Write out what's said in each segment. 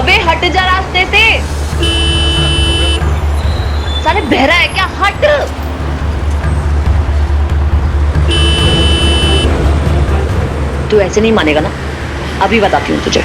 अबे हट जा रास्ते से। साले बहरा है क्या? हट। तू ऐसे नहीं मानेगा ना, अभी बताती हूँ तुझे।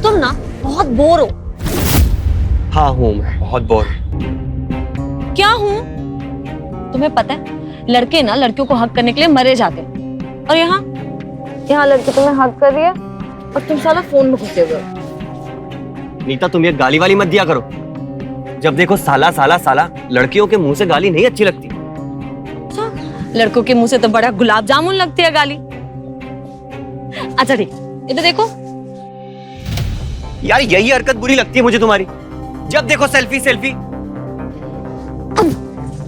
तुम ना बहुत बोर हो। हाँ हूँ, मैं बहुत बोर। क्या हूँ? तुम्हें पता है लड़के ना लड़कियों को हक करने के लिए मरे जाते हैं, और यहाँ लड़की तुम्हें हक कर रही है और तुम साला फोन में घुसे हुए हो। नीता तुम ये गाली वाली मत दिया करो। जब देखो साला साला साला। लड़कियों के मुंह से गाली नहीं अच्छी लगती। लड़कों के मुंह से तो बड़ा गुलाब जामुन लगती है गाली। अच्छा ठीक, इधर देखो। यार यही हरकत बुरी लगती है मुझे तुम्हारी। जब देखो सेल्फी सेल्फी।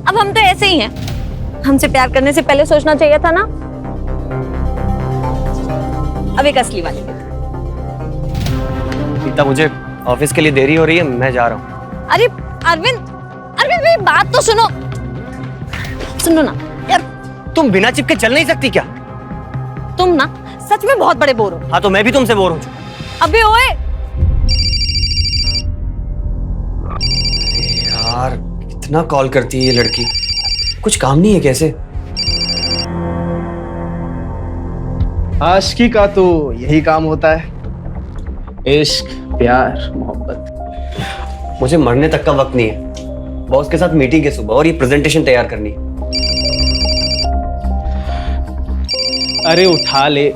अब हम तो ऐसे ही हैं। हमसे प्यार करने से पहले सोचना चाहिए था ना। अब एक असली वाली। नीता मुझे ऑफिस के लिए देरी हो रही है, मैं जा रहा हूँ। अरे अरविंद, अरविंद मेरी बात तो सुनो। सुनो ना यार, तुम बिना चिपके चल नहीं सकती क्या? तुम ना सच में बहुत बड़े बोर हो। हाँ तो मैं भी तुमसे बोर हूँ। अबे ओए, यार कितना कॉल करती है ये लड़की, कुछ काम नहीं है कैसे? आशिकी का तो यही काम होता है, इश्क प्यार मोहब्बत। मुझे मरने तक का वक्त नहीं है। बॉस के साथ मीटिंग है सुबह और ये प्रेजेंटेशन तैयार करनी है। अरे उठा ले,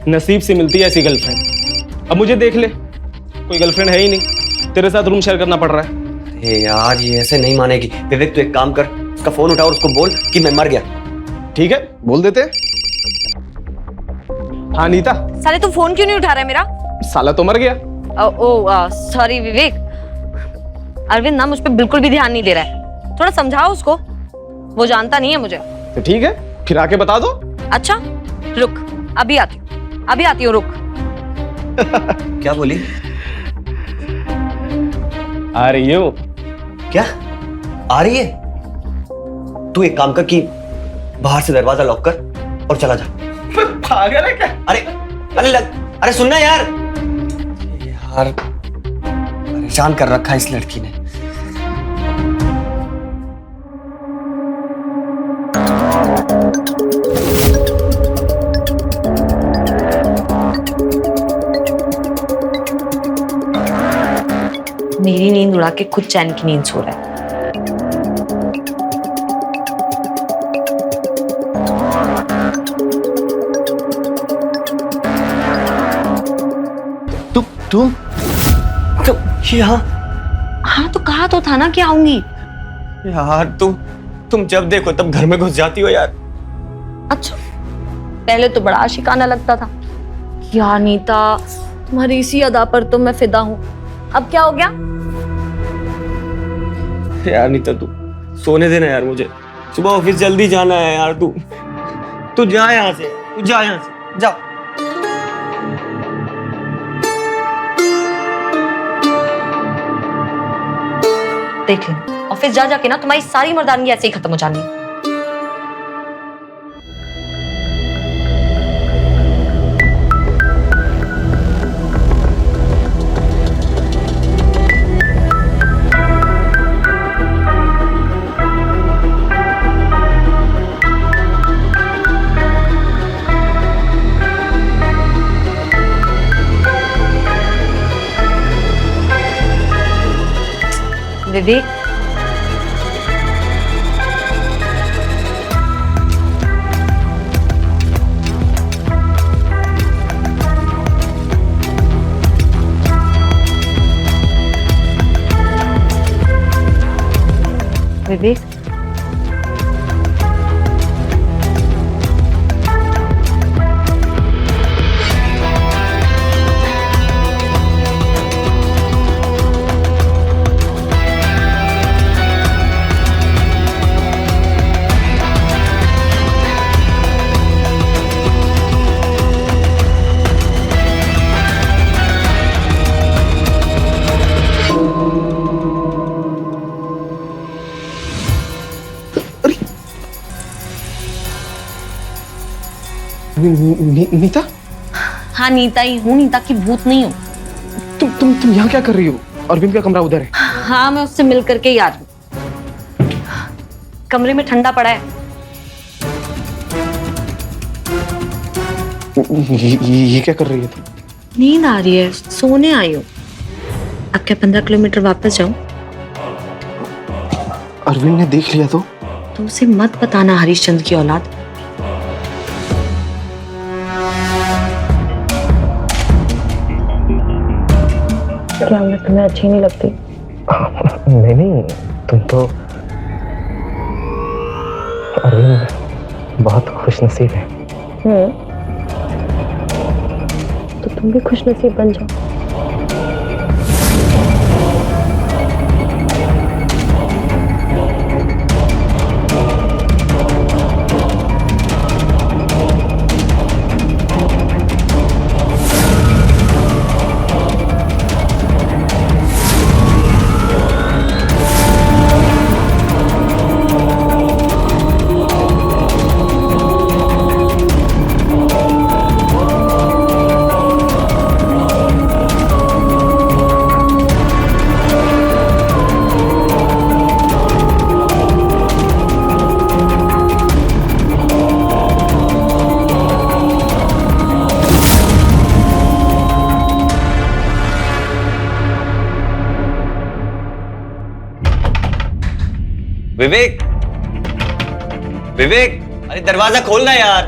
नसीब से मिलती है ऐसी गर्लफ्रेंड। अब मुझे देख ले, कोई गर्लफ्रेंड है ही नहीं, तेरे साथ रूम शेयर करना पड़ रहा है। अरे यार ये ऐसे नहीं मानेगी। विवेक तू एक काम कर, उसका फोन उठा और उसको बोल कि मैं मर गया। ठीक है बोल देते। हाँ नीता। साले तू फोन क्यों नहीं उठा रहा है मेरा? साला तो मर गया। सॉरी विवेक। अरविंद ना मुझ पे बिल्कुल भी ध्यान नहीं दे रहा है। थोड़ा समझाओ उसको, वो जानता नहीं है मुझे। तो ठीक है फिर आके बता दो। अच्छा रुक, अभी आती हूँ रुक। क्या बोली? आ रही हो? क्या आ रही है? तू एक काम कर कि बाहर से दरवाजा लॉक कर और चला जा। पागल है क्या? अरे सुनना यार। यार परेशान कर रखा है इस लड़की ने। मेरी नींद उड़ा के खुद चैन की नींद सो रहा है। तुम यहाँ? हाँ तो कहा तो था ना कि आऊंगी। यार तुम जब देखो तब घर में घुस जाती हो यार। अच्छा, पहले तो बड़ा आशिकाना लगता था। यार नीता, तुम्हारी इसी अदा पर तो मैं फिदा हूँ। अब क्या हो गया? यार नीता तू सोने देना यार, मुझे सुबह ऑफिस जल्दी जाना है यार। तू जा यहाँ से, जा। देख ले, ऑफिस जा जाके ना तुम्हारी सारी मर्दानगी ऐसे ही खत्म हो जानी है। विवेक, विवेक नीता, हाँ नीता ही हूँ, नीता की भूत नहीं हूँ। तुम यहाँ क्या कर रही हो? अरविंद का कमरा उधर है। हाँ मैं उससे मिल करके ही आ रही हूँ। कमरे में ठंडा पड़ा है। ये क्या कर रही है तुम? नींद आ रही है, सोने आई हूँ। अब क्या 15 किलोमीटर वापस जाऊं? अरविंद ने देख लिया तो उसे मत बताना हरिश्चंद्र की औलाद। क्या मैं तुम्हें अच्छी नहीं लगती? नहीं, तुम तो अरविंद बहुत खुशनसीब है। तो तुम भी खुशनसीब बन जाओ। विवेक, विवेक, अरे दरवाजा खोलना यार।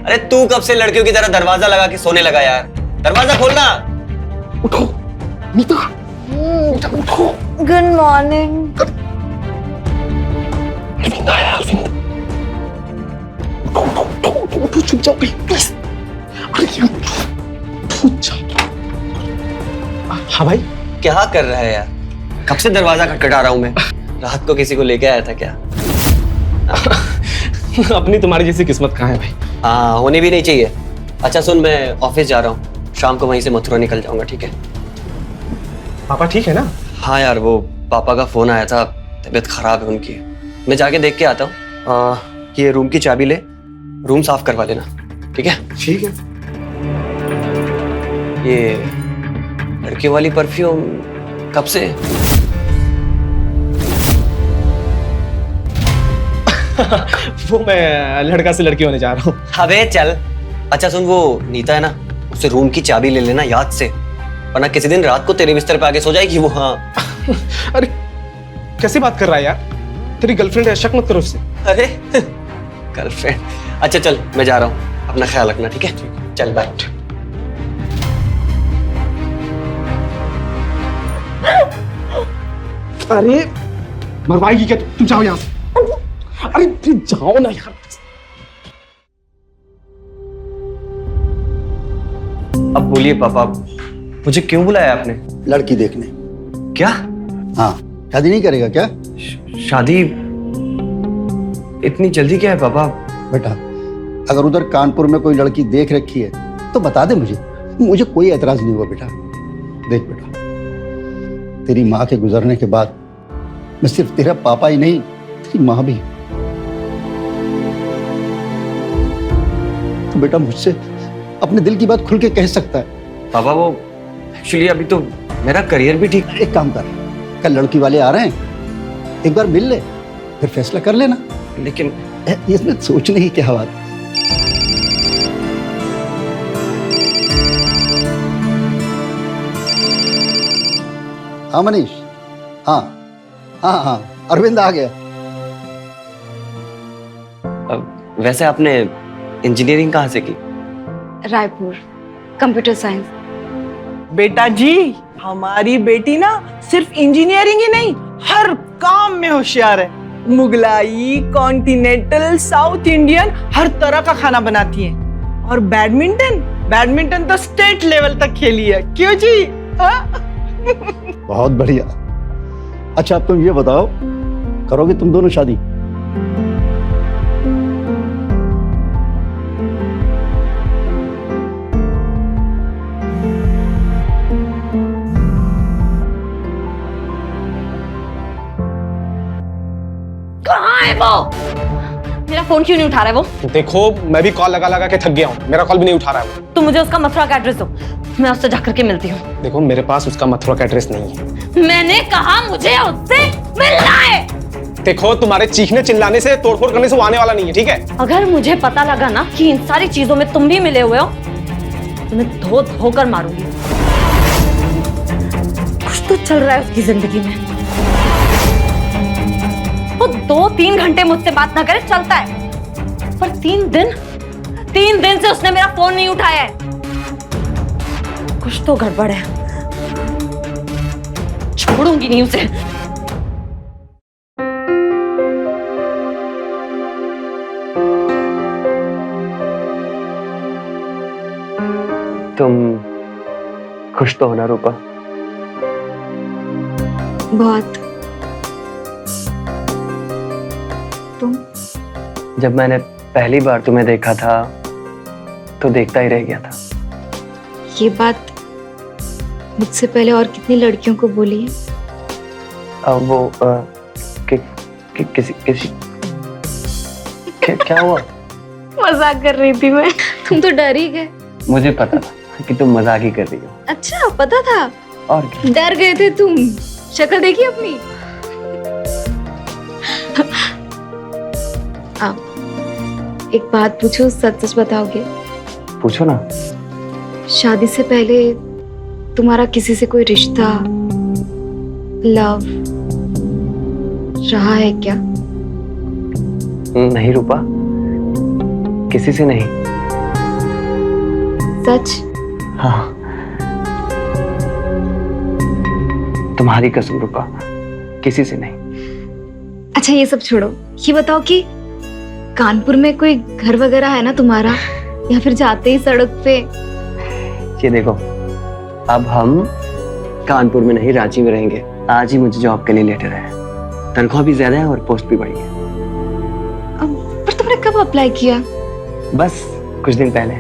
अरे तू कब से लड़कियों की तरह दरवाजा लगा के सोने लगा यार? दरवाजा खोलना। उठो नीता, नीता उठो। Good morning. अरविंद आया, अरविंद। उठो, छुप जाओ प्लीज। अरे छुप जाओ। हाँ भाई, क्या कर रहा है यार? कब से दरवाजा खटखटा रहा हूं मैं। रात को किसी को लेके आया था क्या? अपनी तुम्हारी जैसी किस्मत कहाँ है भाई? हाँ, होनी भी नहीं चाहिए। अच्छा सुन, मैं ऑफिस जा रहा हूँ, शाम को वहीं से मथुरा निकल जाऊंगा, ठीक है? पापा ठीक है ना? हाँ यार, वो पापा का फोन आया था, तबीयत खराब है उनकी। मैं जाके देख के आता हूँ। ये रूम की चाबी ले, रूम साफ करवा देना, ठीक है? ठीक है। ये लड़की वाली परफ्यूम कब से? वो मैं लड़का से लड़की होने जा रहा हूँ। अबे चल। अच्छा सुन, वो नीता है ना, उससे रूम की चाबी ले लेना याद से, वरना किसी दिन रात को तेरे बिस्तर पे आके सो जाएगी वो। हाँ। अरे कैसी बात कर रहा है यार? तेरी गर्लफ्रेंड है, शक मत करो उससे। अरे गर्लफ्रेंड। अच्छा चल, मैं जा रहा हूँ, अपना ख्याल रखना, ठीक है? चल बाय। अरे मरवाएगी क्या? तुम जाओ यहाँ से। अरे तुम जाओ ना यार। अब बोलिए पापा, मुझे क्यों बुलाया आपने? लड़की देखने। क्या? हाँ, शादी नहीं करेगा क्या? शादी इतनी जल्दी क्या है पापा? बेटा, अगर उधर कानपुर में कोई लड़की देख रखी है तो बता दे मुझे कोई एतराज नहीं हुआ बेटा। देख बेटा, तेरी माँ के गुजरने के बाद मैं सिर्फ तेरा पापा ही नहीं, तेरी माँ भी। तो बेटा मुझसे अपने दिल की बात खुल के कह सकता है। पापा वो एक्चुअली अभी तो मेरा करियर भी ठीक। एक काम कर, कल लड़की वाले आ रहे हैं, एक बार मिल ले, फिर फैसला कर लेना। लेकिन इसमें सोचने की क्या बात। हाँ मनीष, हाँ हाँ हाँ, अरविंद आ गया। वैसे आपने इंजीनियरिंग कहाँ से की? Raipur, computer science. बेटा जी, हमारी बेटी ना सिर्फ इंजीनियरिंग ही नहीं, हर काम में होशियार है। मुगलाई, कॉन्टिनेंटल, साउथ इंडियन, हर तरह का खाना बनाती है। और बैडमिंटन तो स्टेट लेवल तक खेली है। क्यों जी? हाँ? बहुत बढ़िया। अच्छा अब तुम ये बताओ, करोगे तुम दोनों शादी? कहाँ है वो? मेरा फोन क्यों नहीं उठा रहा है वो? देखो मैं भी कॉल लगा लगा के थक गया हूँ, मेरा कॉल भी नहीं उठा रहा है वो। तुम मुझे उसका मथुरा का एड्रेस दो, मैं उससे जाकर के मिलती हूँ। देखो मेरे पास उसका मथुरा का एड्रेस नहीं है। मैंने कहा मुझे उससे मिलना है। देखो तुम्हारे चीखने चिल्लाने से, तोड़फोड़ करने से वो आने वाला नहीं है, ठीक है? अगर मुझे पता लगा ना कि इन सारी चीजों में तुम भी मिले हुए हो तो मैं धो धो कर मारूंगी। कुछ तो चल रहा है उसकी जिंदगी में। वो 2-3 घंटे मुझसे बात ना करे चलता है, पर 3 दिन से उसने मेरा फोन नहीं उठाया है। कुछ तो गड़बड़ है, छोड़ूंगी नहीं उसे। तुम खुश तो हो ना रूपा? बहुत। तुम? जब मैंने पहली बार तुम्हें देखा था तो देखता ही रह गया था। ये बात मुझसे पहले और कितनी लड़कियों को बोली है? अब वो किसी क्या हुआ? मजाक कर रही थी मैं। तुम तो डर ही गए। मुझे पता था कि तुम मजाक ही कर रही हो। अच्छा पता था? और क्या? डर गए थे तुम? शक्ल देखी अपनी? एक बात पूछो, सच सच बताओगे? पूछो ना। शादी से पहले तुम्हारा किसी से कोई रिश्ता, लव रहा है क्या? नहीं रूपा, किसी से नहीं। सच? हाँ, तुम्हारी कसम रूपा, किसी से नहीं। अच्छा ये सब छोड़ो, ये बताओ कि कानपुर में कोई घर वगैरह है ना तुम्हारा, या फिर जाते ही सड़क पे? ये देखो, अब हम कानपुर में नहीं रांची में रहेंगे। आज ही मुझे जॉब के लिए लेटर है, तनख्वाह भी ज्यादा है और पोस्ट भी बढ़ी है। पर तुमने कब अप्लाई किया? बस कुछ दिन पहले।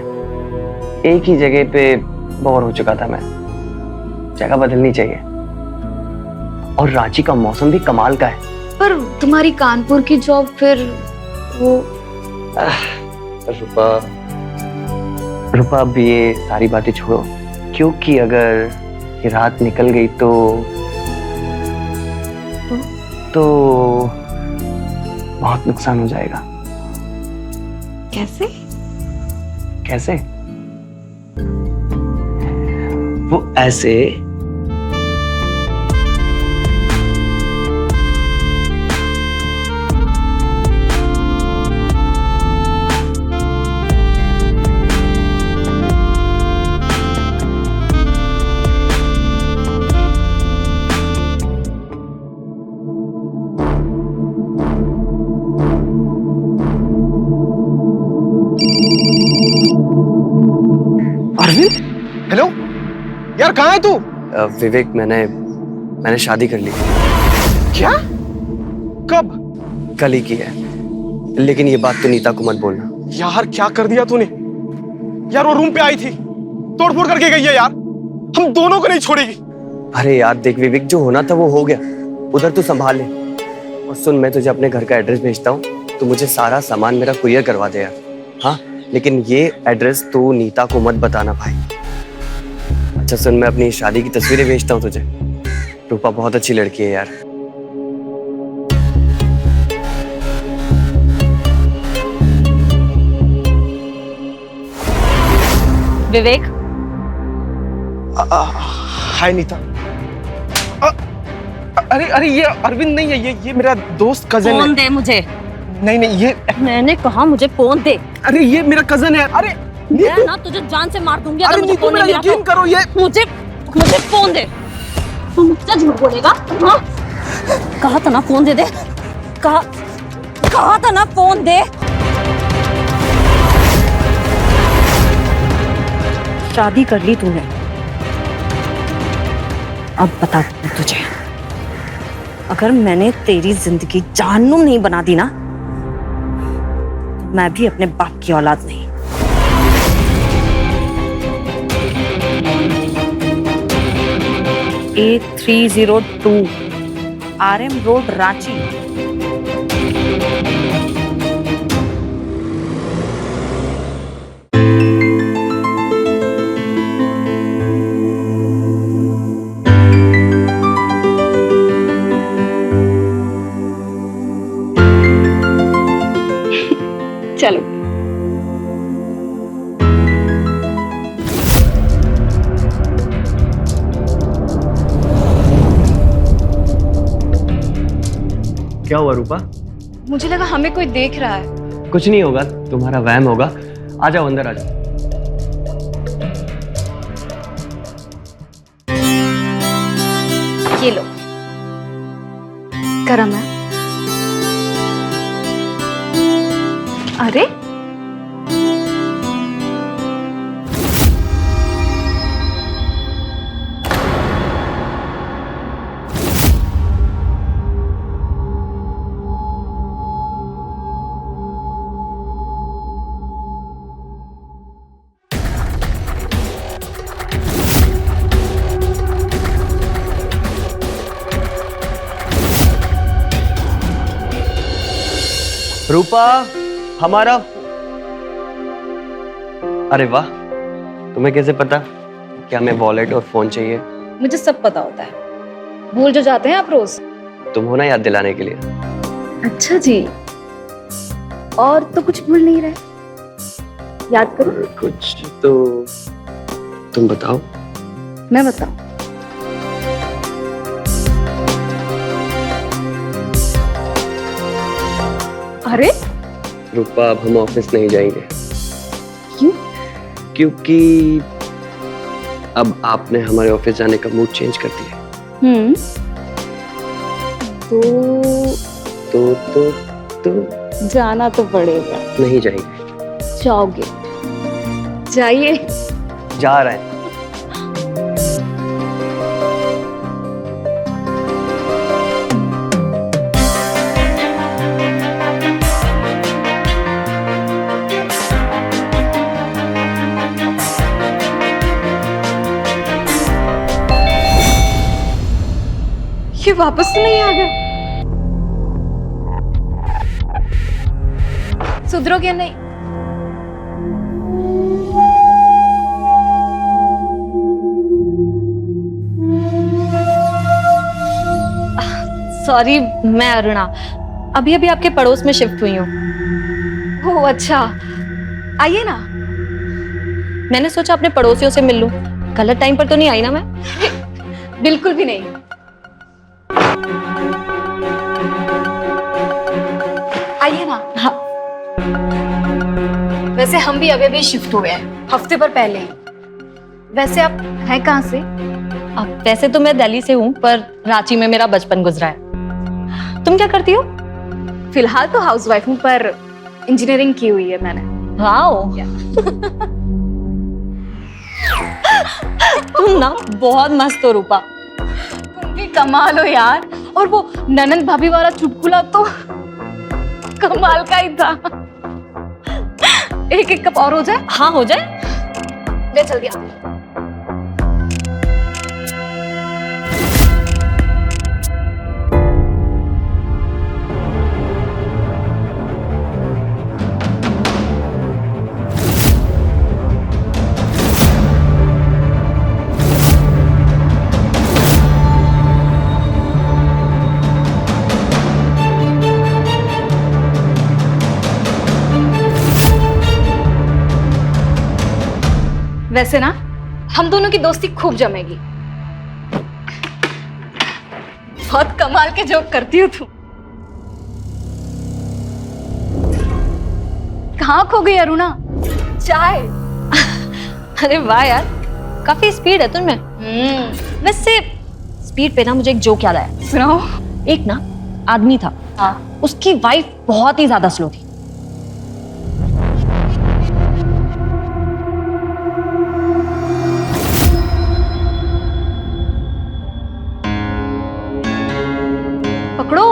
एक ही जगह पे बोर हो चुका था मैं, जगह बदलनी चाहिए। और रांची का मौसम भी कमाल का है। पर तुम्हारी कानपुर की जॉब फिर वो? रूपा अब ये सारी बातें छोड़ो, क्योंकि अगर ये रात निकल गई तो बहुत नुकसान हो जाएगा। कैसे? कैसे? वो ऐसे अरविंद, हेलो यार, कहाँ है तू? विवेक, मैंने शादी कर ली। क्या? कब? कल ही की है, लेकिन ये बात तो नीता को मत बोलना। यार क्या कर दिया तूने? यार वो रूम पे आई थी, तोड़फोड़ करके गई है यार, हम दोनों को नहीं छोड़ेगी। अरे यार देख विवेक, जो होना था वो हो गया, उधर तू संभाल ले। और सुन, मैं तुझे अपने घर का एड्रेस भेजता हूँ, तो मुझे सारा सामान मेरा कुरियर करवा दे यार। हाँ, लेकिन ये एड्रेस तू नीता को मत बताना भाई। अच्छा सुन, मैं अपनी शादी की तस्वीरें भेजता हूँ तुझे। रूपा बहुत अच्छी लड़की है यार। विवेक, हाय नीता। अरे ये अरविंद नहीं है, ये मेरा दोस्त कजन फोन है। दे मुझे। नहीं ये, मैंने कहा मुझे फोन दे। अरे ये मेरा कजन है। अरे मैं ना तुझे जान से मार दूंगी अगर अरे मुझे नीतू, फोन मेरा नहीं मिला यकीन तो। करो, ये मुझे फोन दे। तू मुझसे झूठ बोलेगा? हाँ? कहा था ना फोन दे दे। कहा था ना फोन दे। शादी कर ली तूने, अब बता तुझे, अगर मैंने तेरी जिंदगी जहन्नुम नहीं बना दी ना, मैं भी अपने बाप की औलाद नहीं। A302 RM road Ranchi. चलो। क्या हुआ रूपा? मुझे लगा हमें कोई देख रहा है। कुछ नहीं होगा, तुम्हारा वहम होगा। आ जाओ अंदर, आ जाओ। ये लो, गरम है। अरे रूपा, हमारा। अरे वाह, तुम्हें कैसे पता कि हमें वॉलेट और फोन चाहिए? मुझे सब पता होता है, भूल जो जाते हैं आप रोज। तुम हो ना याद दिलाने के लिए। अच्छा जी, और तो कुछ भूल नहीं रहे, याद करो। कुछ तो तुम बताओ। मैं बताऊं? अरे रूपा, अब हम ऑफिस नहीं जाएंगे। क्यों? क्योंकि अब आपने हमारे ऑफिस जाने का मूड चेंज कर दिया। तो जाना तो पड़ेगा। नहीं जाएंगे। जाओगे? जाइए। जा रहे हैं। ये वापस तो नहीं आ गया? सुधरोगे नहीं? सॉरी, मैं अरुणा अभी अभी आपके पड़ोस में शिफ्ट हुई हूँ। ओह अच्छा, आइए ना। मैंने सोचा अपने पड़ोसियों से मिल लूं। गलत टाइम पर तो नहीं आई ना मैं? बिल्कुल भी नहीं। आइए ना। हाँ। वैसे हम भी अभी अभी शिफ्ट हुए हैं, हफ्ते भर पहले ही। वैसे आप हैं कहाँ से? अब वैसे तो मैं दिल्ली से हूँ, पर रांची में मेरा बचपन गुजरा है। तुम क्या करती हो? फिलहाल तो हाउसवाइफ हूँ, पर इंजीनियरिंग की हुई है मैंने। वाओ। तुम ना बहुत मस्त हो रूपा। तुम भी कमाल हो यार। और वो ननंद भाभी वाला चुटकुला तो कमाल का ही था। एक कप और हो जाए? हाँ हो जाए। ले चल दिया। वैसे ना हम दोनों की दोस्ती खूब जमेगी। बहुत कमाल के जोक करती हो तुम। कहाँ खो गई अरुणा? चाय। अरे वाह यार, काफी स्पीड है तुममें। वैसे स्पीड पे ना मुझे एक जोक याद आया। सुनाओ। एक ना आदमी था, हाँ। उसकी वाइफ बहुत ही ज्यादा स्लो थी। पकड़ो।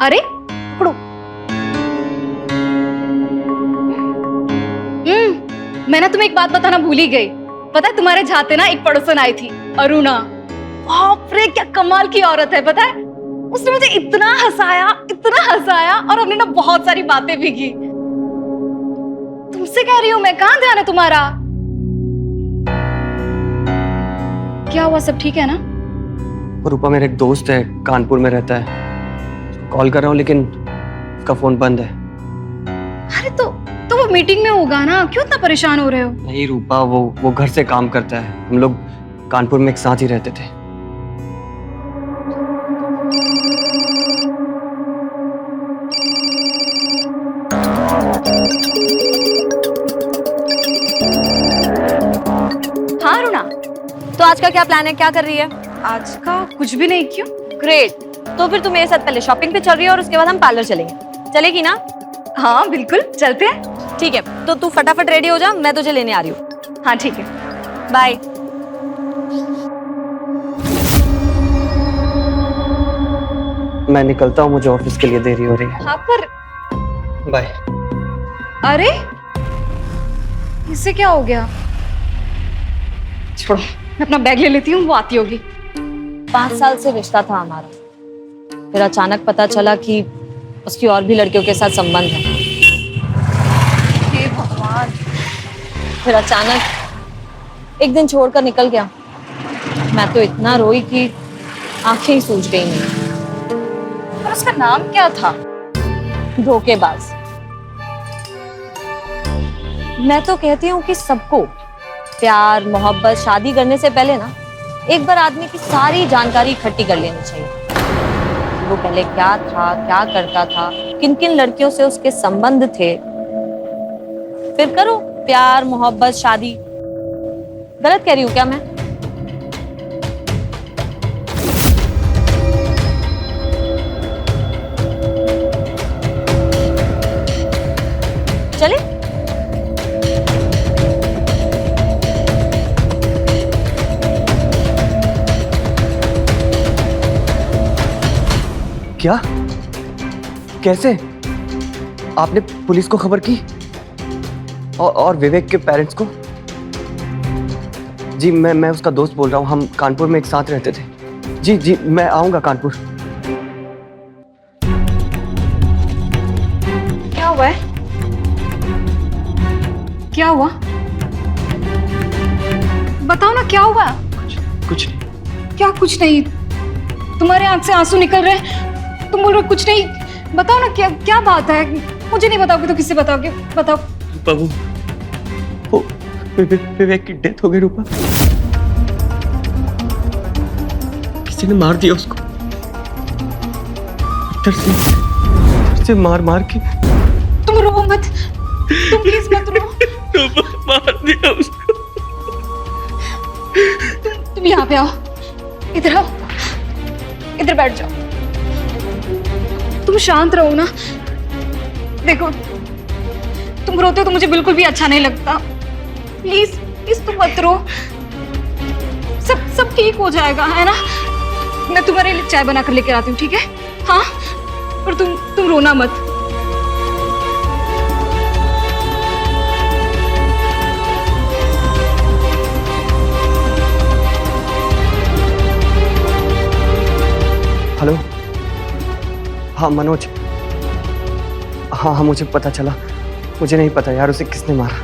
अरे पकड़ो। मैं ना तुम्हें एक बात बताना भूल ही गई। पता है तुम्हारे जाते ना एक पड़ोसन आई थी, अरुणा। बाप रे क्या कमाल की औरत है। पता है उसने मुझे इतना हंसाया और हमने ना बहुत सारी बातें भी की। तुमसे कह रही हूँ मैं, कहाँ ध्यान है तुम्हारा? क्या हुआ, सब ठीक है ना? रूपा, मेरा एक दोस्त है, कानपुर में रहता है। कॉल कर रहा हूँ लेकिन उसका फोन बंद है। अरे अरे तो वो मीटिंग में होगा ना, क्यों इतना परेशान हो रहे हो? नहीं रूपा, वो घर से काम करता है, हम लोग कानपुर में एक साथ ही रहते थे। हाँ रुना, तो आज का क्या प्लान है, क्या कर रही है? आज का कुछ भी नहीं, क्यों? ग्रेट, तो फिर तुम मेरे साथ पहले शॉपिंग पे चल रही है और उसके बाद हम पार्लर चलेंगे, चलेगी ना? हाँ बिल्कुल, चलते हैं। ठीक है, तो तू फटाफट रेडी हो जा, मैं तुझे लेने आ रही हूँ। हाँ ठीक है। बाय। मैं निकलता हूँ, मुझे ऑफिस के लिए देरी हो रही है। हाँ पर बाय। अरे इससे क्या हो गया? छोड़ो, मैं अपना बैग ले लेती हूँ, वो आती होगी। 5 साल से रिश्ता था हमारा, फिर अचानक पता चला कि उसकी और भी लड़कियों के साथ संबंध है। हे भगवान। फिर अचानक एक दिन छोड़कर निकल गया। मैं तो इतना रोई कि आंखें ही सूज गई मेरी। और उसका नाम क्या था? धोखेबाज। मैं तो कहती हूँ कि सबको प्यार मोहब्बत शादी करने से पहले ना एक बार आदमी की सारी जानकारी इकट्ठी कर लेनी चाहिए। वो पहले क्या था, क्या करता था, किन किन लड़कियों से उसके संबंध थे, फिर करो प्यार मोहब्बत शादी। गलत कह रही हूँ क्या मैं? चले? क्या? कैसे? आपने पुलिस को खबर की? और विवेक के पेरेंट्स को? जी मैं उसका दोस्त बोल रहा हूँ, हम कानपुर में एक साथ रहते थे। जी मैं आऊंगा कानपुर। क्या हुआ है? क्या हुआ? बताओ ना, क्या हुआ? कुछ नहीं। क्या कुछ नहीं? तुम्हारे आंख से आंसू निकल रहे हैं, तुम बोल रहे हो कुछ नहीं। बताओ ना, क्या क्या बात है? मुझे नहीं बताओगे तो किससे बताओगे? बताओ। बाबू, वो विवेक की डेथ हो गई रूपा। किसी ने मार दिया उसको, इधर से मार के। तुम रो मत, तुम प्लीज मत रो। मार दिया उसको। तुम यहाँ पे आओ, इधर आओ, इधर बैठ जाओ। तुम शांत रहो ना। देखो, तुम रोते हो तो मुझे बिल्कुल भी अच्छा नहीं लगता। प्लीज प्लीज तुम मत रो, सब ठीक हो जाएगा, है ना? मैं तुम्हारे लिए चाय बना कर लेकर आती हूँ, ठीक है? हाँ, पर तुम रोना मत। हेलो, हाँ मनोज। हाँ मुझे पता चला। मुझे नहीं पता यार उसे किसने मारा।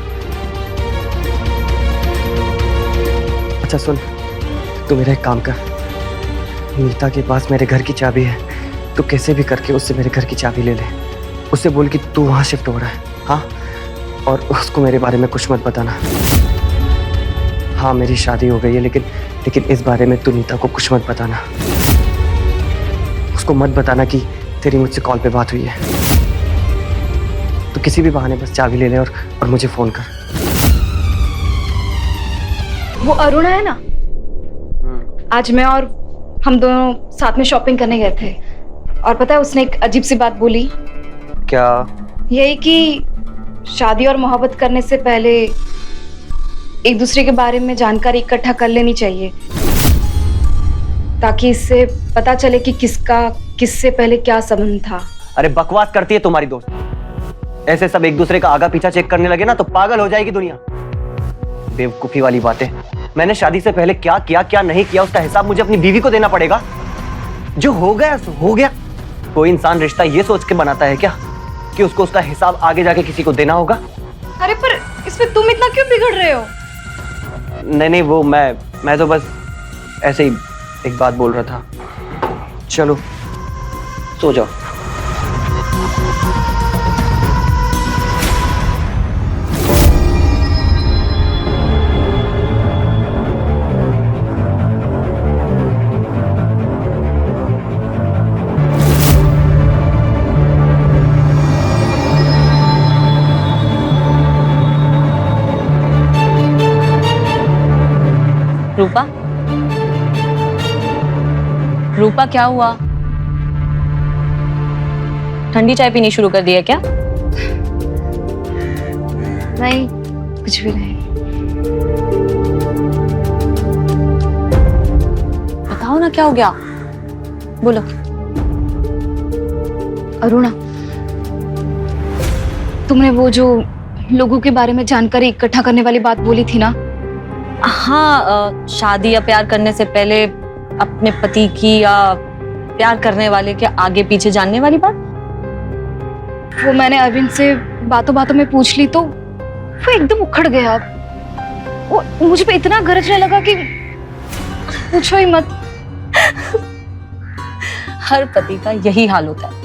अच्छा सुन, तू मेरा एक काम कर, नीता के पास मेरे घर की चाबी है, तू कैसे भी करके उससे मेरे घर की चाबी ले ले। उससे बोल कि तू वहाँ शिफ्ट हो रहा है। हाँ, और उसको मेरे बारे में कुछ मत बताना। हाँ मेरी शादी हो गई है, लेकिन इस बारे में तू नीता को कुछ मत बताना। उसको मत बताना कि तेरी मुझसे कॉल पे बात हुई है। तो किसी भी बहाने बस चाबी ले ले और मुझे फोन कर। वो अरुणा है ना, आज मैं और हम दोनों साथ में शॉपिंग करने गए थे, और पता है उसने एक अजीब सी बात बोली। क्या? यही कि शादी और मोहब्बत करने से पहले एक दूसरे के बारे में जानकारी इकट्ठा कर लेनी चाहिए, ताकि इससे पता चले कि किसका किससे पहले क्या संबंध था। अरे बकवास करती है तुम्हारी दोस्त। ऐसे सब एक दूसरे का आगा पीछा चेक करने लगे ना तो पागल हो जाएगी दुनिया। बेवकूफी वाली बातें। मैंने शादी से पहले क्या किया क्या नहीं किया उसका हिसाब मुझे अपनी बीवी को देना पड़ेगा। जो हो गया सो हो गया। कोई इंसान रिश्ता ये सोच के बनाता है क्या कि उसको उसका हिसाब आगे जाके किसी को देना होगा? अरे पर इसमें तुम इतना क्यों बिगड़ रहे हो? नहीं वो मैं तो बस ऐसे ही एक बात बोल रहा था। चलो सो जाओ। रूपा, रूपा क्या हुआ? ठंडी चाय पीनी शुरू कर दी है क्या? नहीं, कुछ भी नहीं। बताओ ना क्या हो गया, बोलो। अरुणा, तुमने वो जो लोगों के बारे में जानकारी इकट्ठा करने वाली बात बोली थी ना? हाँ, शादी या प्यार करने से पहले अपने पति की या प्यार करने वाले के आगे पीछे जानने वाली बात। वो मैंने अरविंद से बातों बातों में पूछ ली तो वो एकदम उखड़ गया। वो मुझे पे इतना गरजने लगा कि पूछो ही मत। हर पति का यही हाल होता है।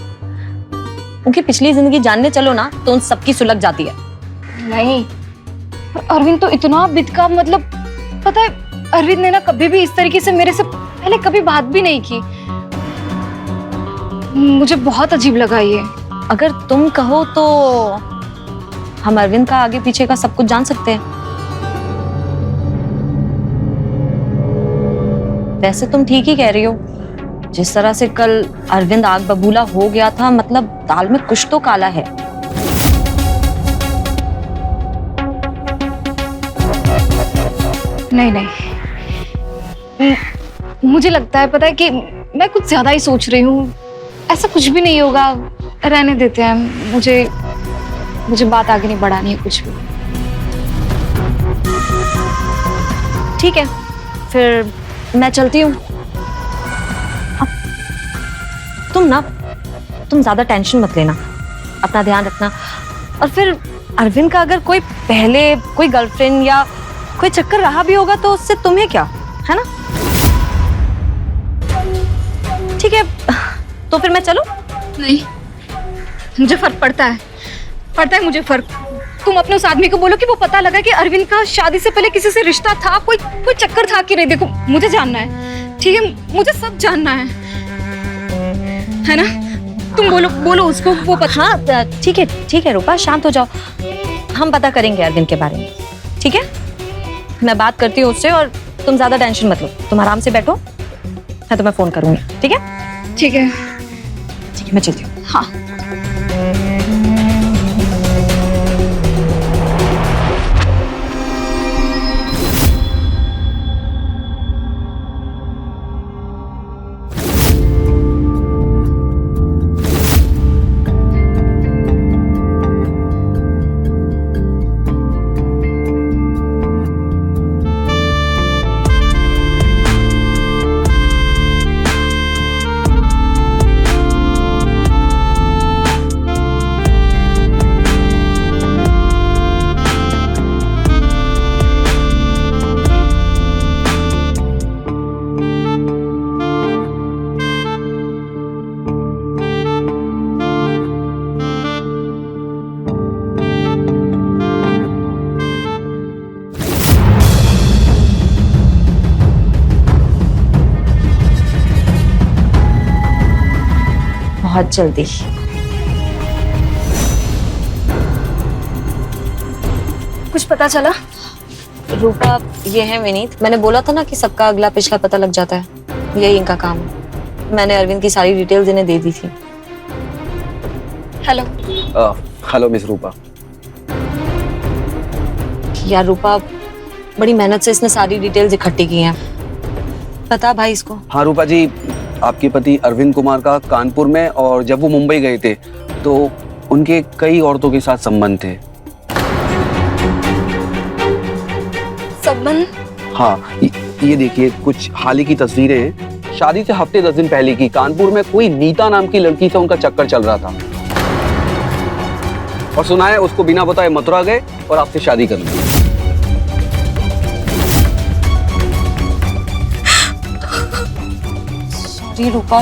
उनकी पिछली जिंदगी जानने चलो ना तो उन सबकी सुलग जाती है। नहीं, अरविंद तो इतना बिदका, मतलब पता है, अरविंद ने ना कभी भी इस तरीके से मेरे से पहले कभी बात भी नहीं की। मुझे बहुत अजीब लगा ये। अगर तुम कहो तो हम अरविंद का आगे पीछे का सब कुछ जान सकते हैं। वैसे तुम ठीक ही कह रही हो। जिस तरह से कल अरविंद आग बबूला हो गया था, मतलब दाल में कुछ तो काला है। नहीं नहीं, मुझे लगता है, पता है कि मैं कुछ ज्यादा ही सोच रही हूँ। ऐसा कुछ भी नहीं होगा, रहने देते हैं। मुझे बात आगे नहीं बढ़ानी है कुछ भी। ठीक है, फिर मैं चलती हूँ। तुम ज्यादा टेंशन मत लेना, अपना ध्यान रखना। और फिर अरविंद का अगर कोई पहले कोई गर्लफ्रेंड या कोई चक्कर रहा भी होगा तो उससे तुम्हें क्या, है ना? ठीक है, तो फिर मैं चलूं? नहीं, मुझे फर्क पड़ता है मुझे फर्क। तुम अपने उस आदमी को बोलो कि वो पता लगा कि अरविंद का शादी से पहले किसी से रिश्ता था, कोई चक्कर था कि नहीं। देखो, मुझे जानना है, ठीक है? मुझे सब जानना है ना? तुम बोलो उसको, वो पता। हाँ, ठीक है रूपा, शांत हो जाओ। हम पता करेंगे अरविंद के बारे में, ठीक है? मैं बात करती हूँ उससे, और तुम ज्यादा टेंशन मत लो। तुम आराम से बैठो, मैं तुम्हें फोन करूंगी, ठीक है? ठीक है, मैं चलती हूँ। हाँ। बहुत जल्दी। कुछ पता चला? रूपा, ये है विनीत। मैंने बोला था ना कि सबका अगला पिछला पता लग जाता है, यही इनका काम है। मैंने अरविंद की सारी डिटेल्स इन्हें दे दी थी। हेलो। हेलो मिस रूपा। यार रूपा, बड़ी मेहनत से इसने सारी डिटेल्स इकट्ठी की हैं। पता भाई इसको? हाँ रूपा जी, आपके पति अरविंद कुमार का कानपुर में, और जब वो मुंबई गए थे तो उनके कई औरतों के साथ संबंध थे। संबंध? हाँ, ये देखिए कुछ हाल ही की तस्वीरें हैं। शादी से हफ्ते 10 दिन पहले की, कानपुर में कोई नीता नाम की लड़की से उनका चक्कर चल रहा था, और सुना है उसको बिना बताए मथुरा गए और आपसे शादी कर ली। सॉरी रूपा।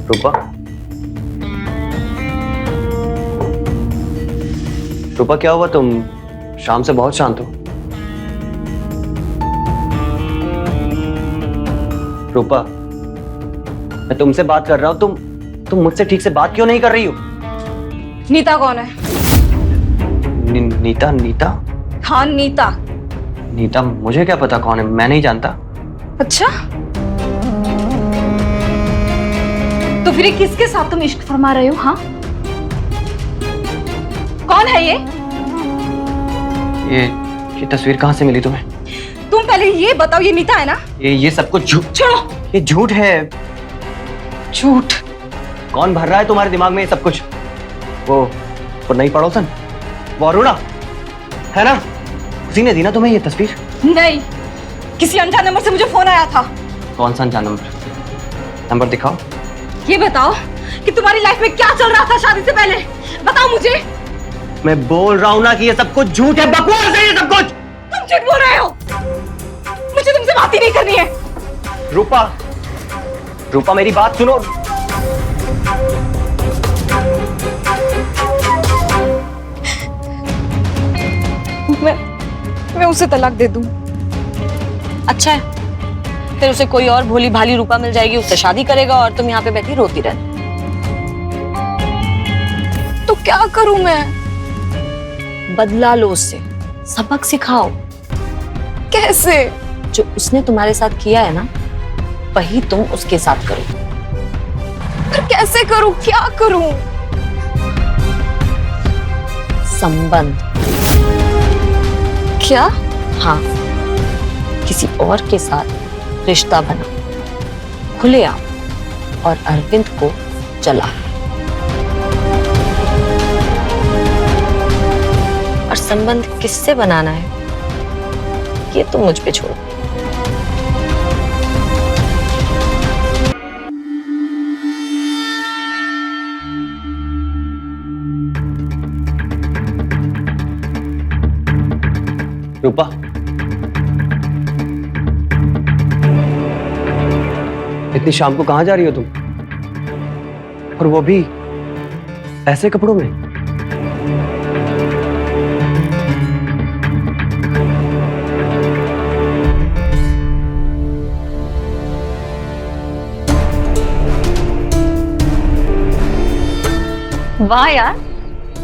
रूपा, रूपा क्या हुआ? तुम शाम से बहुत शांत हो। रूपा, मैं तुमसे बात कर रहा हूँ, तुम मुझसे ठीक से बात क्यों नहीं कर रही हो? नीता कौन है? नीता? नीता? हाँ नीता। नीता मुझे क्या पता कौन है, मैं नहीं जानता। अच्छा, तो फिर ये किसके साथ तुम इश्क फरमा रहे हो? हाँ, कौन है ये? ये तस्वीर कहाँ से मिली तुम्हें? तुम पहले ये बताओ, ये नीता है ना? ये सब कुछ झूठ। छोड़ो। ये झूठ है। झूठ? कौन भर रहा है तुम्हारे दिमाग में ये सब कुछ? वो नई पड़ोसन, वो अरुणा है ना? उसी ने दी ना तुम्हें ये तस्वीर? नहीं, किसी अनजान नंबर से मुझे फोन आया था। कौन सा अनजान नंबर दिखाओ। ये बताओ कि तुम्हारी लाइफ में क्या चल रहा था शादी से पहले, बताओ मुझे। मैं बोल रहा हूँ ना कि ये सब कुछ झूठ है, बकवास है ये सब कुछ। तुम झूठ बोल रहे हो, मुझे तुमसे बात ही नहीं करनी है। रूपा मेरी बात सुनो। मैं उसे तलाक दे दूं? अच्छा है, फिर उसे कोई और भोली भाली रूपा मिल जाएगी, उससे शादी करेगा और तुम यहाँ पे बैठी रोती रहना। तो क्या करूं मैं? बदला लो उससे, सबक सिखाओ। कैसे? जो उसने तुम्हारे साथ किया है ना, वही तुम उसके साथ करो। पर कैसे करूं, क्या करूं? संबंध। क्या? हाँ, किसी और के साथ रिश्ता बना, खुलेआम, और अरविंद को जला। और संबंध किससे बनाना है ये तुम मुझ पे छोड़ो। रूपा, इतनी शाम को कहां जा रही हो तुम? और वो भी ऐसे कपड़ों में? वाह यार,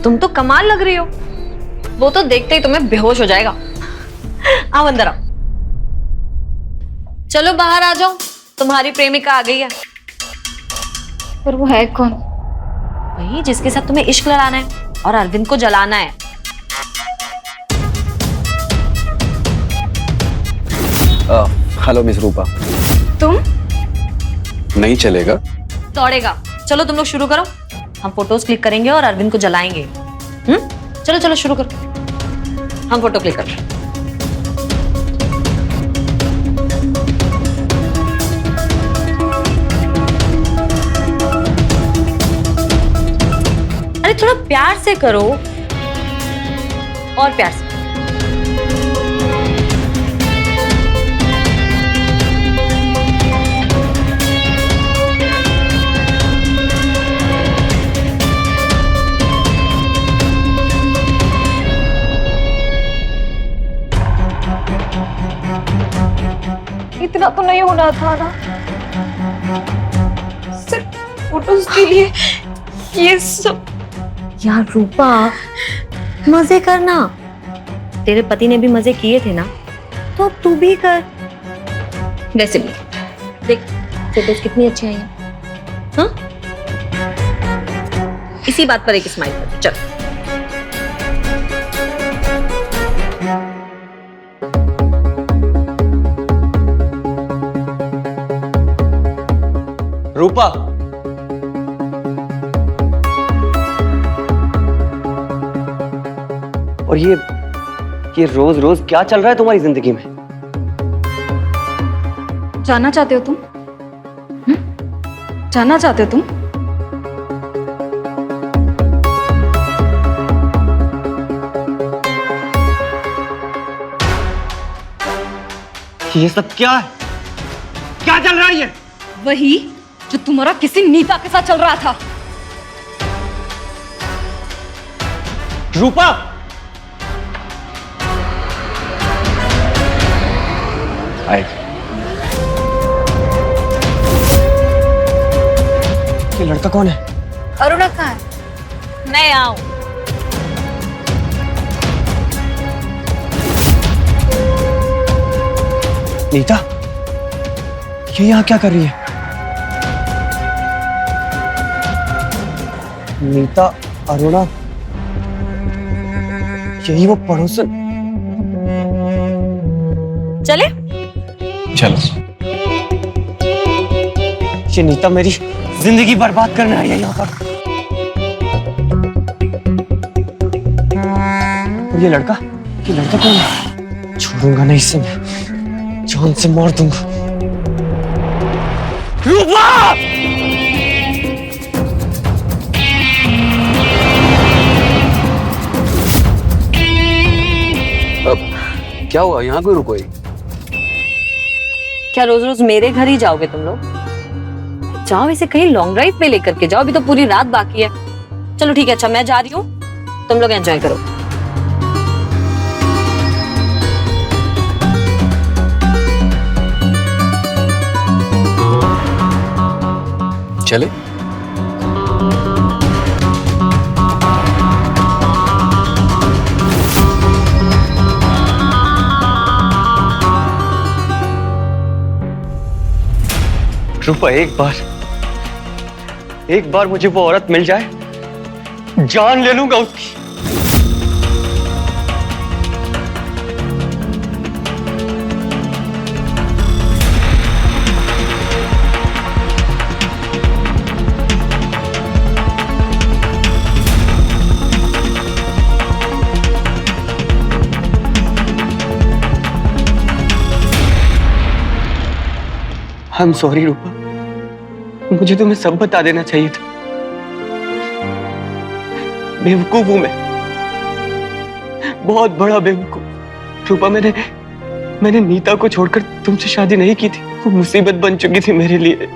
तुम तो कमाल लग रही हो। वो तो देखते ही तुम्हें बेहोश हो जाएगा। आओ अंदर आओ। चलो बाहर आ जाओ, तुम्हारी प्रेमिका आ गई है। पर वो है कौन? वही जिसके साथ तुम्हें इश्क लड़ाना है और अरविंद को जलाना है। हेलो मिस रूपा। तुम? नहीं चलेगा? दौड़ेगा। चलो तुम लोग शुरू करो, हम फोटोज क्लिक करेंगे और अरविंद को जलाएंगे। चलो चलो शुरू करो, हम फोटो क्लिक कर रहे हैं। अरे थोड़ा प्यार से करो, और प्यार से। इतना तो नहीं होना था ना, सिर्फ फोटोज के लिए ये सब। यार रूपा, मजे करना। तेरे पति ने भी मजे किए थे ना, तो अब तू भी कर। वैसे भी देख, फोटोज कितनी अच्छी आई हैं। हाँ, इसी बात पर एक स्माइल कर। चल रूपा, और ये रोज रोज क्या चल रहा है तुम्हारी जिंदगी में? जानना चाहते हो तुम? जानना चाहते हो तुम? ये सब क्या है? क्या चल रहा है ये? वही जो तुम्हारा किसी नीता के साथ चल रहा था। रूपा, आए। ये लड़का कौन है? अरुणा कहाँ है? मैं आऊं। नीता, ये यहाँ क्या कर रही है? नीता, अरुणा, यही वो पड़ोसन। चले? चलो। ये नीता मेरी जिंदगी बर्बाद करने आई है यहाँ पर। और ये लड़का कौन है? छोड़ूंगा नहीं इसे मैं, जान से मार दूंगा। रूपा! क्या हुआ, यहाँ क्यों रुको? क्या रोज रोज मेरे घर ही जाओगे तुम लोग? जाओ इसे कहीं लॉन्ग ड्राइव पे लेकर के जाओ, अभी तो पूरी रात बाकी है। चलो ठीक है, अच्छा मैं जा रही हूँ, तुम लोग एंजॉय करो। चले। रूपा, एक बार मुझे वो औरत मिल जाए, जान ले लूंगा उसकी। I'm sorry रूपा, मुझे तुम्हें सब बता देना चाहिए था। बेवकूफ हूं मैं, बहुत बड़ा बेवकूफ। रूपा, मैंने नीता को छोड़कर तुमसे शादी नहीं की थी, वो मुसीबत बन चुकी थी मेरे लिए।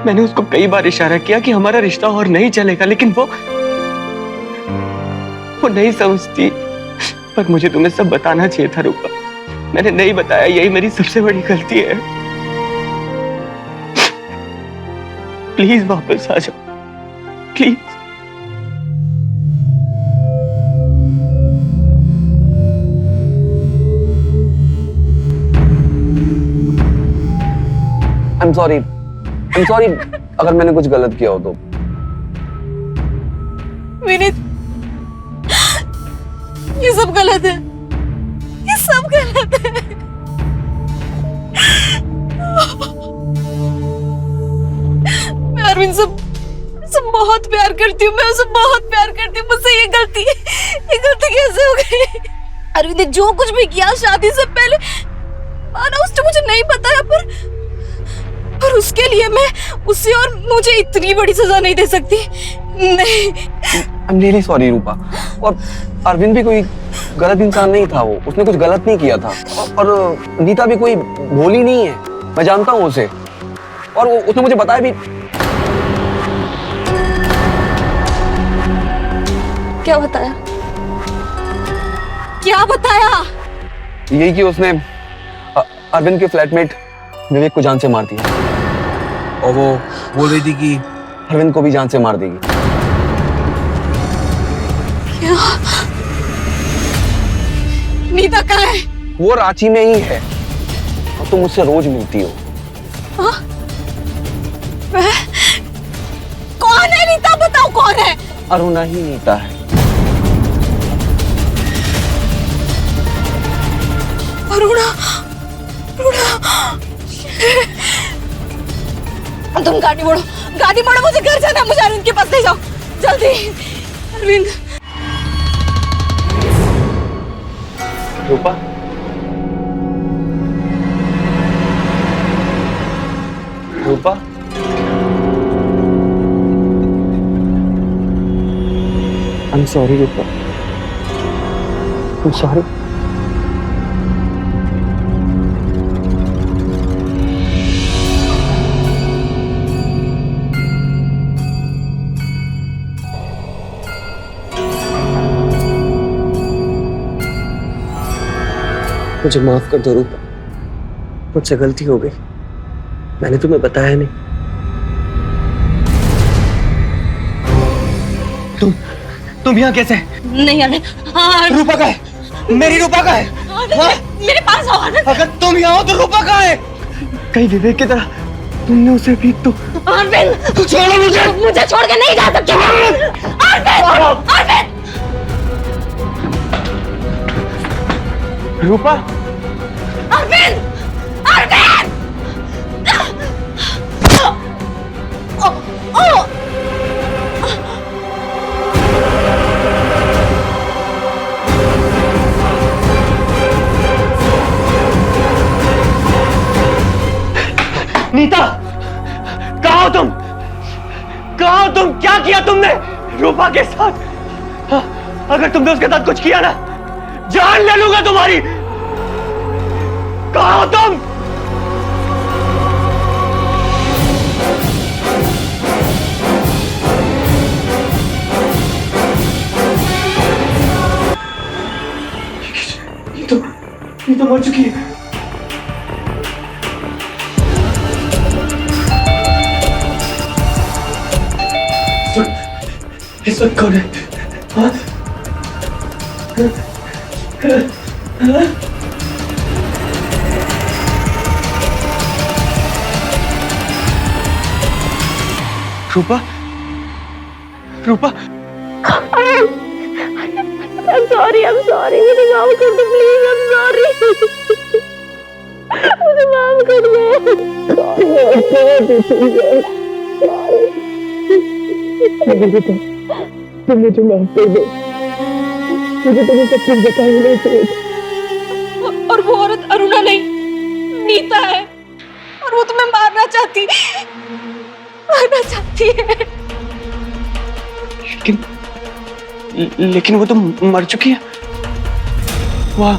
मैंने उसको कई बार इशारा किया कि हमारा रिश्ता और नहीं चलेगा, लेकिन वो नहीं समझती। पर मुझे तुम्हें सब बताना चाहिए था रूपा, मैंने नहीं बताया, यही मेरी सबसे बड़ी गलती है। प्लीज वापस आ जाओ, प्लीज। I'm sorry अगर मैंने कुछ गलत किया हो तो। विनीत, ये सब गलत है, ये सब गलत है। मैं अरविंद से बहुत प्यार करती हूँ, मैं उसे बहुत प्यार करती हूँ। मुझसे ये गलती कैसे हो गई? अरविंद ने जो कुछ भी किया शादी से पहले, माना उसने मुझे नहीं बताया, पर उसके लिए मैं उसे और मुझे इतनी बड़ी सजा नहीं दे सकती। नहीं। I'm really sorry रूपा। और अरविंद भी कोई गलत इंसान नहीं था, वो उसने कुछ गलत नहीं किया था। और नीता भी कोई भोली नहीं है, मैं जानता हूँ उसे, और उसने मुझे बताया भी। क्या बताया? क्या बताया? यही कि उसने अरविंद के फ्लैटमेट विवेक को जान से मार दिया, और वो बोल रही थी कि अरविंद को भी जान से मार देगी। क्या? नीता कहाँ है? वो रांची में ही है, और तुम मुझसे रोज मिलती हो। कौन है नीता? बताओ कौन है? अरुणा ही नीता है। अरुणा, तुम गाड़ी मोड़ो, मुझे घर जाना है, मुझे अरविंद के पास ले जाओ जल्दी। अरविंद। रूपा, I'm sorry Rupa, I'm sorry। मुझे माफ कर दो रूपा, मुझसे गलती हो गई। मैंने तुम्हें बताया नहीं। तुम यहाँ कैसे? नहीं अरविंद, हाँ रूपा का है, मेरी रूपा का है। हाँ? मेरे पास आओ आनंद। अगर तुम यहाँ हो तो रूपा का है। कहीं विवेक की तरह तुमने उसे भी तो अरविंद छोड़ो मुझे। मुझे छोड़ के नहीं जा सकते। अरविंद अरविंद रूपा, अरविंद अरविंद नीता, कहाँ हो तुम? कहाँ हो तुम? क्या किया तुमने रूपा के साथ? हाँ, अगर तुमने उसके साथ कुछ किया ना, जान ले लूंगा तुम्हारी। कहाँ हो तुम? ये तो मर चुकी है। इस वक्त कौन है? हाँ? रूपा, रूपा, I'm sorry, मुझे माफ कर दो प्लीज। I'm sorry, मुझे माफ कर दो। तुम मुझे माफ कर दो, मुझे तुम्हें सब कुछ बता ही नहीं चाहिए। और वो औरत अरुणा नहीं, नीता है, और वो तुम्हें मारना चाहती है। लेकिन वो तो मर चुकी है। वहाँ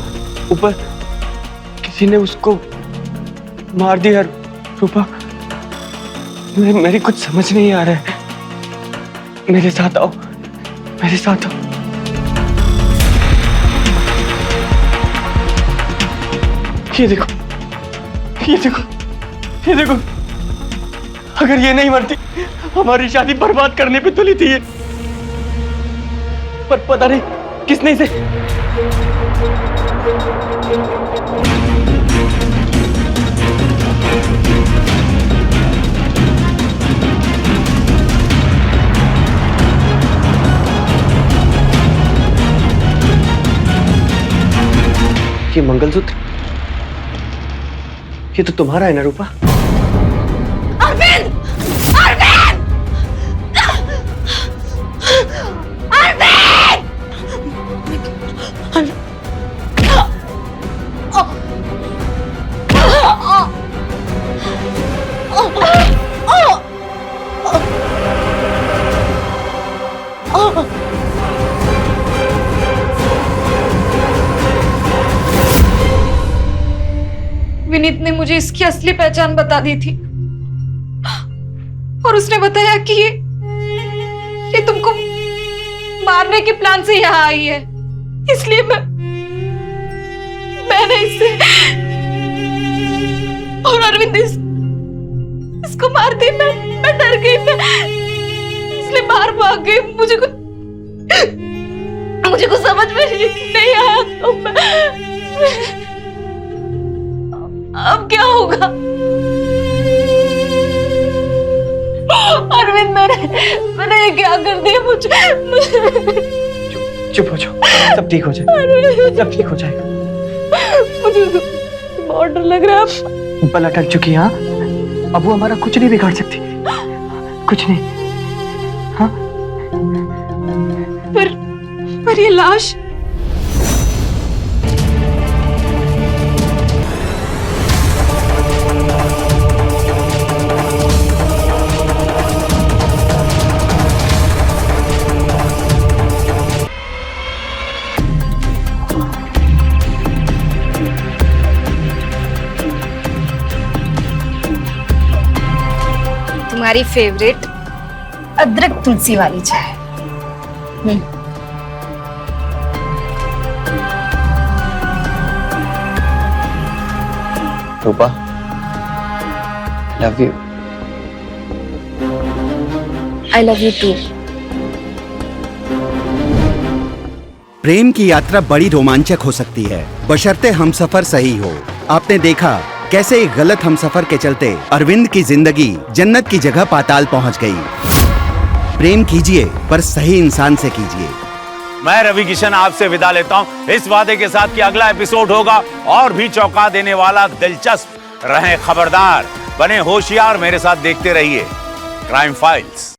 ऊपर किसी ने उसको मार दिया। रूपा, मेरी कुछ समझ नहीं आ रहा है। मेरे साथ आओ, मेरे साथ आओ। ये देखो, ये देखो, ये देखो। अगर ये नहीं मरती, हमारी शादी बर्बाद करने पे तुली थी ये। पर पता नहीं किसने इसे। ये मंगलसूत्र, ये तो तुम्हारा है ना रूपा? अरविंद! अरविंद! विनीत ने मुझे इसकी असली पहचान बता दी थी, और उसने बताया कि ये तुमको मारने के प्लान से यहाँ आई है। इसलिए मैंने इसे और अरविंद इसको मार दी। मैं डर गई, मैं इसलिए बाहर भाग गई। मुझे कुछ समझ में नहीं आया। तो अब क्या होगा? अरविंद, मैंने ये क्या कर दिया? मुझे चुप हो जाओ, सब ठीक हो जाएगा, सब ठीक हो जाएगा। मुझे बहुत डर लग रहा है। बला टल चुकी है। हाँ, अब वो हमारा कुछ नहीं बिगाड़ सकती, कुछ नहीं। हाँ, पर ये लाश, तुम्हारी फेवरेट अदरक तुलसी वाली चाय। Rupa, love you. I love you too. प्रेम की यात्रा बड़ी रोमांचक हो सकती है, बशर्ते हमसफर सही हो। आपने देखा कैसे एक गलत हमसफर के चलते अरविंद की जिंदगी जन्नत की जगह पाताल पहुंच गई। प्रेम कीजिए पर सही इंसान से कीजिए। मैं रवि किशन आपसे विदा लेता हूं इस वादे के साथ कि अगला एपिसोड होगा और भी चौंका देने वाला, दिलचस्प। रहें खबरदार, बने होशियार, मेरे साथ देखते रहिए क्राइम फाइल्स।